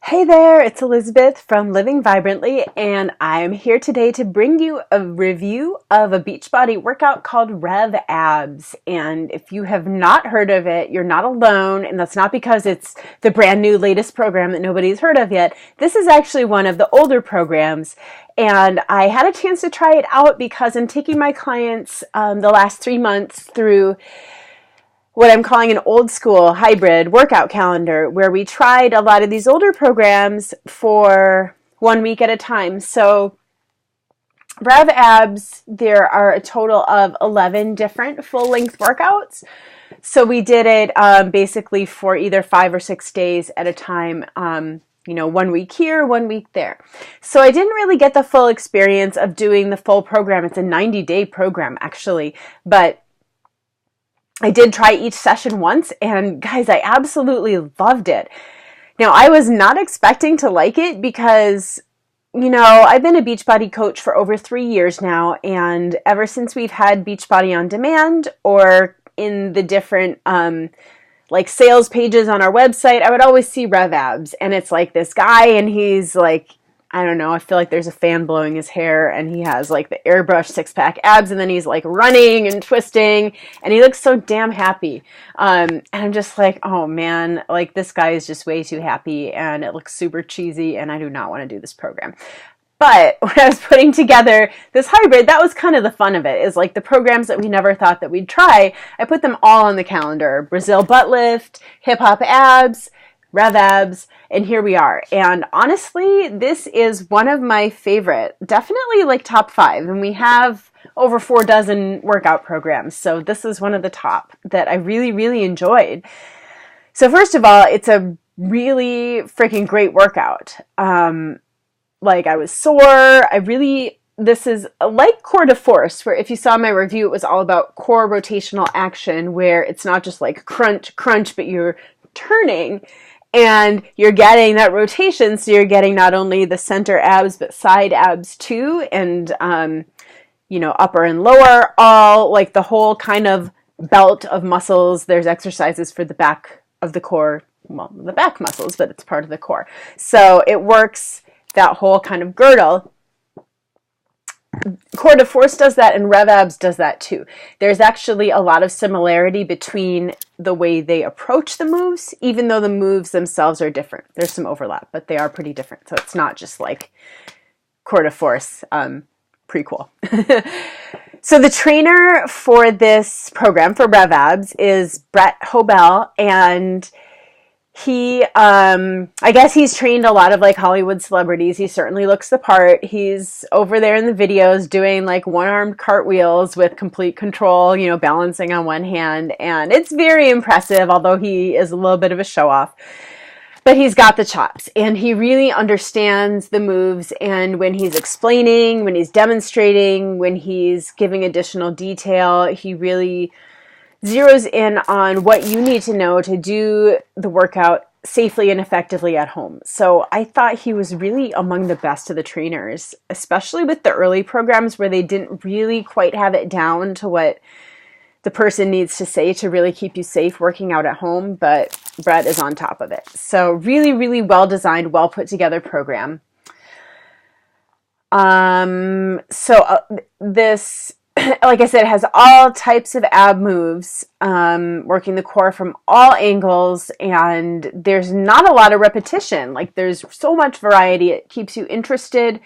Hey there, it's Elizabeth from Living Vibrantly, and I'm here today to bring you a review of a Beachbody workout called RevAbs. And if you have not heard of it, you're not alone, and that's not because it's the brand new latest program that nobody's heard of yet. This is actually one of the older programs, and I had a chance to try it out because I'm taking my clients the last 3 months through what I'm calling an old school hybrid workout calendar, where we tried a lot of these older programs for 1 week at a time. So RevAbs, there are a total of 11 different full-length workouts. So we did it basically for either 5 or 6 days at a time, 1 week here, 1 week there. So I didn't really get the full experience of doing the full program. It's a 90-day program, actually, but I did try each session once, and guys, I absolutely loved it. Now, I was not expecting to like it because, I've been a Beachbody coach for over 3 years now, and ever since we've had Beachbody on demand or in the different sales pages on our website, I would always see RevAbs, and it's like this guy, and he's like, I don't know, I feel like there's a fan blowing his hair, and he has like the airbrush six-pack abs, and then he's like running and twisting, and he looks so damn happy. And I'm just like, oh man, like this guy is just way too happy, and it looks super cheesy, and I do not want to do this program. But when I was putting together this hybrid, that was kind of the fun of it, is like the programs that we never thought that we'd try, I put them all on the calendar. Brazil butt lift, hip hop abs, RevAbs, and here we are. And honestly, this is one of my favorite, definitely like top 5. And we have over 4 dozen workout programs. So this is one of the top that I really, really enjoyed. So first of all, it's a really freaking great workout. I was sore. This is like core to force, where if you saw my review, it was all about core rotational action, where it's not just like crunch, crunch, but you're turning. And you're getting that rotation, so you're getting not only the center abs, but side abs too, and, upper and lower, all like the whole kind of belt of muscles. There's exercises for the back of the core, well, the back muscles, but it's part of the core. So it works, that whole kind of girdle. Core to force does that, and RevAbs does that too. There's actually a lot of similarity between the way they approach the moves, even though the moves themselves are different. There's some overlap, but they are pretty different. So it's not just like core to force, pretty cool. So the trainer for this program, for RevAbs, is Hoebel, and he, I guess he's trained a lot of like Hollywood celebrities. He certainly looks the part. He's over there in the videos doing like one-armed cartwheels with complete control, balancing on one hand. And it's very impressive, although he is a little bit of a show-off. But he's got the chops, and he really understands the moves. And when he's explaining, when he's demonstrating, when he's giving additional detail, he really zeroes in on what you need to know to do the workout safely and effectively at home. So I thought he was really among the best of the trainers, especially with the early programs where they didn't really quite have it down to what the person needs to say to really keep you safe working out at home, but Brett is on top of it. So really, really well designed, well put together program. This, like I said, has all types of ab moves, working the core from all angles, and there's not a lot of repetition. Like, there's so much variety. It keeps you interested.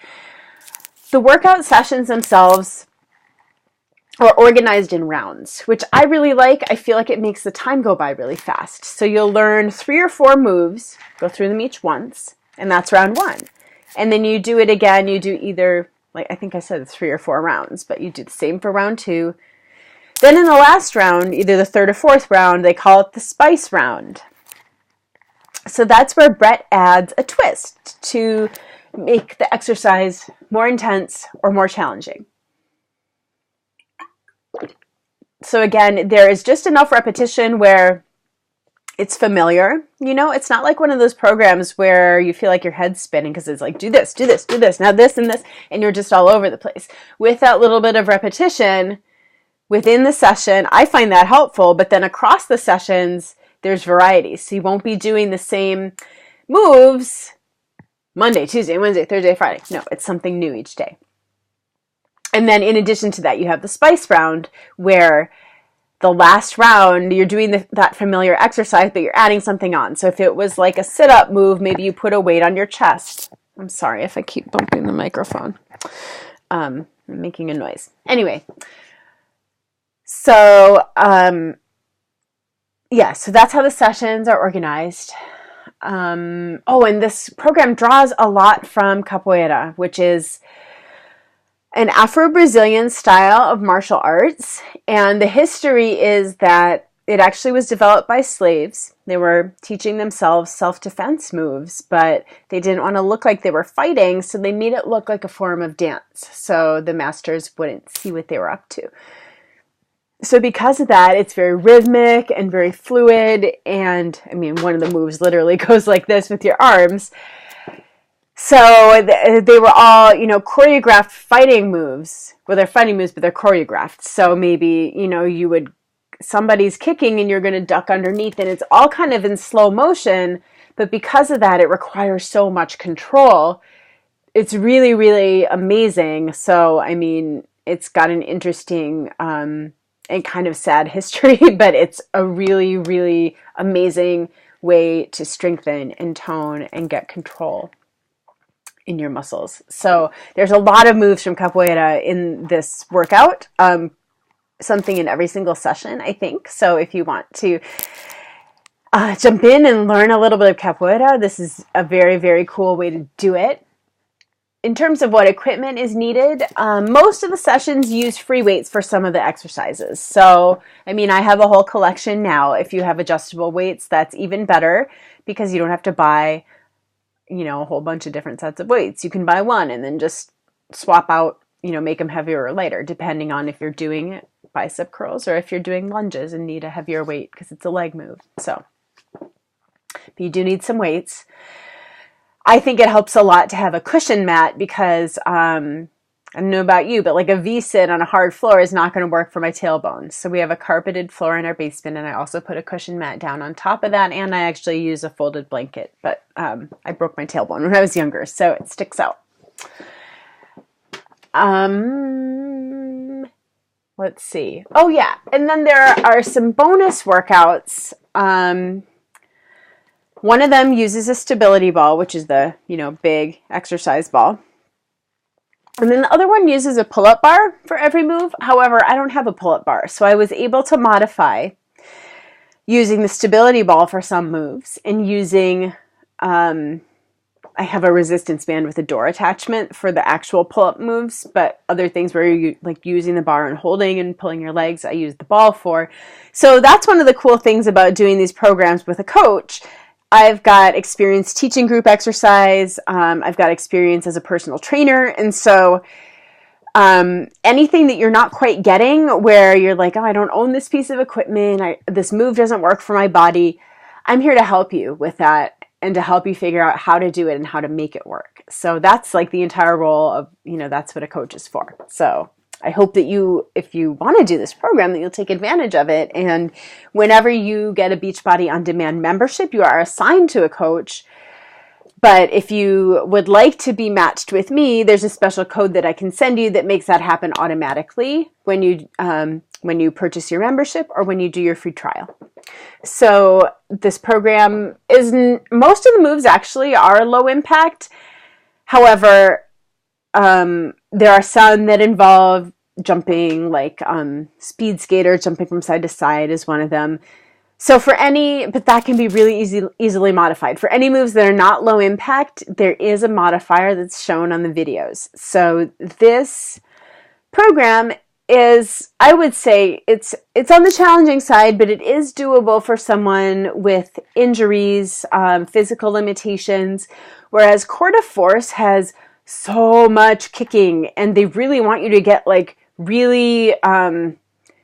The workout sessions themselves are organized in rounds, which I really like. I feel like it makes the time go by really fast. So you'll learn 3 or 4 moves, go through them each once, and that's round 1. And then you do it again. You do either, like I think I said 3 or 4 rounds, but you do the same for round 2. Then in the last round, either the 3rd or 4th round, they call it the spice round. So that's where Brett adds a twist to make the exercise more intense or more challenging. So again, there is just enough repetition where it's familiar. It's not like one of those programs where you feel like your head's spinning because it's like, do this, do this, do this, now this and this, and you're just all over the place. With that little bit of repetition within the session, I find that helpful, but then across the sessions, there's variety. So you won't be doing the same moves Monday, Tuesday, Wednesday, Thursday, Friday. No, it's something new each day. And then in addition to that, you have the spice round, where the last round, you're doing that familiar exercise, but you're adding something on. So if it was like a sit-up move, maybe you put a weight on your chest. I'm sorry if I keep bumping the microphone. I'm making a noise. Anyway, so so that's how the sessions are organized. And this program draws a lot from capoeira, which is an Afro-Brazilian style of martial arts. And the history is that it actually was developed by slaves. They were teaching themselves self-defense moves, but they didn't want to look like they were fighting, so they made it look like a form of dance, so the masters wouldn't see what they were up to. So because of that, it's very rhythmic and very fluid, and I mean, one of the moves literally goes like this with your arms. So they were all, choreographed fighting moves. Well, they're fighting moves, but they're choreographed. So maybe, somebody's kicking and you're going to duck underneath, and it's all kind of in slow motion. But because of that, it requires so much control. It's really, really amazing. So, I mean, it's got an interesting and kind of sad history, but it's a really, really amazing way to strengthen and tone and get control in your muscles. So there's a lot of moves from capoeira in this workout, something in every single session, I think. So if you want to jump in and learn a little bit of capoeira, this is a very, very cool way to do it. In terms of what equipment is needed, most of the sessions use free weights for some of the exercises. So, I mean, I have a whole collection now. If you have adjustable weights, that's even better, because you don't have to buy a whole bunch of different sets of weights. You can buy one and then just swap out, make them heavier or lighter, depending on if you're doing bicep curls or if you're doing lunges and need a heavier weight because it's a leg move. So, but you do need some weights. I think it helps a lot to have a cushion mat because, I don't know about you, but like a V-sit on a hard floor is not going to work for my tailbone. So we have a carpeted floor in our basement, and I also put a cushion mat down on top of that, and I actually use a folded blanket. But I broke my tailbone when I was younger, so it sticks out. Let's see. Oh, yeah. And then there are some bonus workouts. One of them uses a stability ball, which is the, big exercise ball. And then the other one uses a pull-up bar for every move. However, I don't have a pull-up bar, so I was able to modify using the stability ball for some moves and using, I have a resistance band with a door attachment for the actual pull-up moves, but other things where you like using the bar and holding and pulling your legs, I use the ball for. So that's one of the cool things about doing these programs with a coach. I've got experience teaching group exercise. I've got experience as a personal trainer. And so anything that you're not quite getting, where you're like, oh, I don't own this piece of equipment, this move doesn't work for my body, I'm here to help you with that and to help you figure out how to do it and how to make it work. So that's like the entire role of, that's what a coach is for. So I hope that if you want to do this program, that you'll take advantage of it. And whenever you get a Beachbody On Demand membership, you are assigned to a coach. But if you would like to be matched with me, there's a special code that I can send you that makes that happen automatically when you purchase your membership or when you do your free trial. So this program most of the moves actually are low impact. However, there are some that involve jumping, like speed skater, jumping from side to side is one of them. So but that can be really easily modified. For any moves that are not low impact, there is a modifier that's shown on the videos. So this program is, I would say, it's on the challenging side, but it is doable for someone with injuries, physical limitations, whereas Core de Force has so much kicking, and they really want you to get like really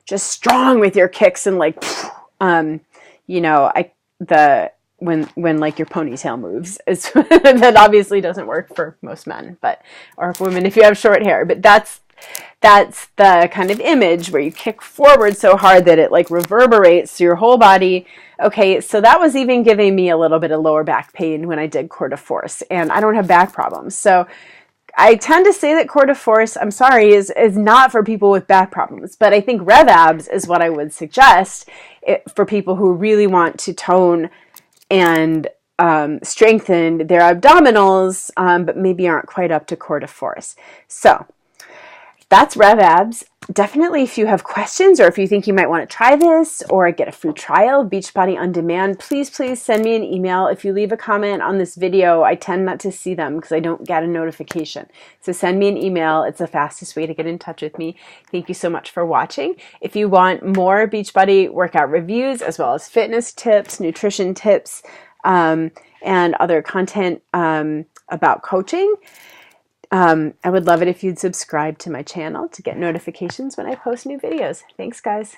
just strong with your kicks and like when like your ponytail moves is that obviously doesn't work for most men, or women if you have short hair. But that's That's the kind of image where you kick forward so hard that it like reverberates through your whole body. Okay, so that was even giving me a little bit of lower back pain when I did core de force, and I don't have back problems. So I tend to say that core de force, I'm sorry, is not for people with back problems, but I think RevAbs is what I would suggest for people who really want to tone and strengthen their abdominals, but maybe aren't quite up to core de force. So that's RevAbs. Definitely, if you have questions or if you think you might want to try this or get a free trial of Beachbody on demand, please send me an email. If you leave a comment on this video, I tend not to see them because I don't get a notification. So send me an email. It's the fastest way to get in touch with me. Thank you so much for watching. If you want more Beachbody workout reviews as well as fitness tips, nutrition tips, and other content about coaching, I would love it if you'd subscribe to my channel to get notifications when I post new videos. Thanks, guys.